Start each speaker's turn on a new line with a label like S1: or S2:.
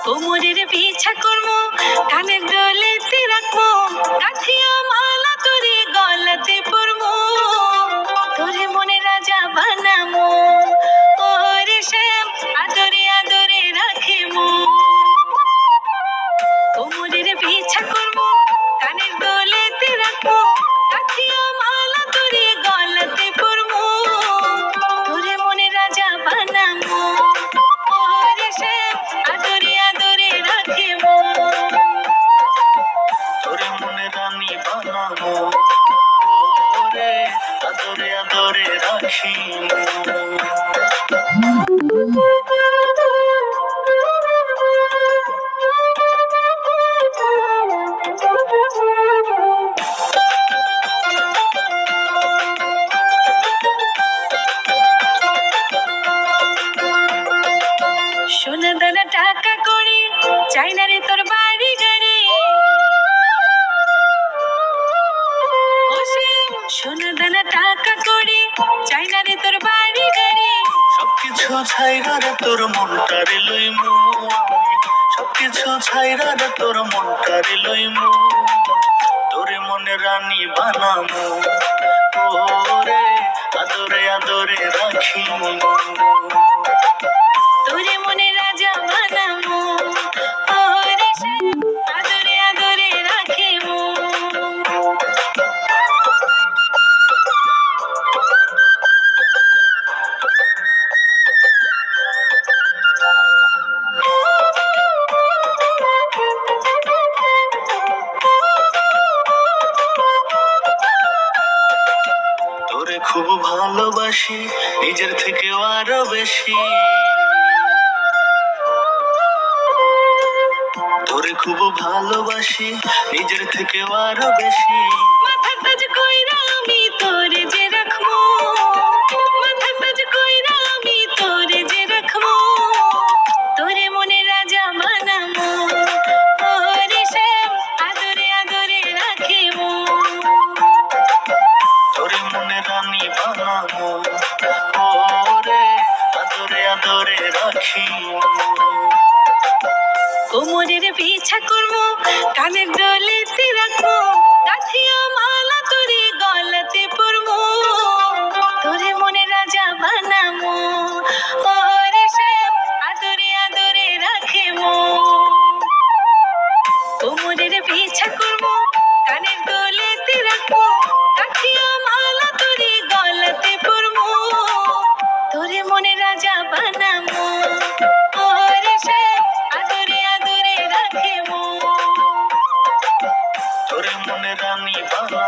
S1: কোমরের পিছা করবো, কানের দোলেতে রাখবো, গাঁথিয়া মালা তোরে গলাতে পরবো, তোরে মনে রাজা বানাবো, ওরে শ্যাম আদরে আদরে রাখিবো। কোমরের পিছা করবো, কানের দোলেতে রাখবো, গাঁথিয়া মালা তোরে গলাতে পরবো, তোরে মনে রাজা বানাবো, ওরে শ্যাম আদরে আদরে রাখিবো।
S2: তোরে মনে রানী বানাবো, ওরে আদরে আদরে রাখিবো।
S1: সোনা দানা টাকা করি, চাই না রে তোর বাড়ি গাড়ি, সোনা দানা টাকা করি, চাই না রে তোর বাড়ি গাড়ি,
S2: সবকিছু ছাইরা রে তোর মনটারে লইমু, সবকিছু ছাইরা রে তোর মনটারে লইমু, তোরে মনে রানী বানামু, ওরে আদরে আদরে রাখিমু।
S1: তোরে মনে রাজা বানাবো, ওরে শ্যাম আদরে আদরে রাখিবো।
S2: তোরে খুব ভালোবাসি, নিজের থেকেও আরো বেশি, তোরে খুব ভালোবাসি, নিজের থেকেও আরো বেশি।
S1: মাথার তাজ কইরা আমি তোরে যে রাখবো, মাথার তাজ কইরা আমি তোরে যে রাখবো, তোরে মনে রাজা বানাবো, ওরে শ্যাম আদরে আদরে রাখিবো।
S2: তোরে মনে রানী বানাবো, ওরে আদরে আদরে রাখিবো।
S1: কোমরের পিছা করবো, কানের দোলেতে রাখবো, গাঁথিয়া মালা তোরে গলাতে পরবো, তোরে মনে রাজা বানাবো, ওরে শ্যাম আদরে আদরে রাখিবো। কোমরের পিছা করবো, কানের দোলেতে রাখবো, গাঁথিয়া মালা তোরে গলাতে পরবো, তোরে মনে রাজা বানাবো, ওরে শ্যাম আদরে আদরে রাখিবো।
S2: তোরে মনে রানী বানাবো।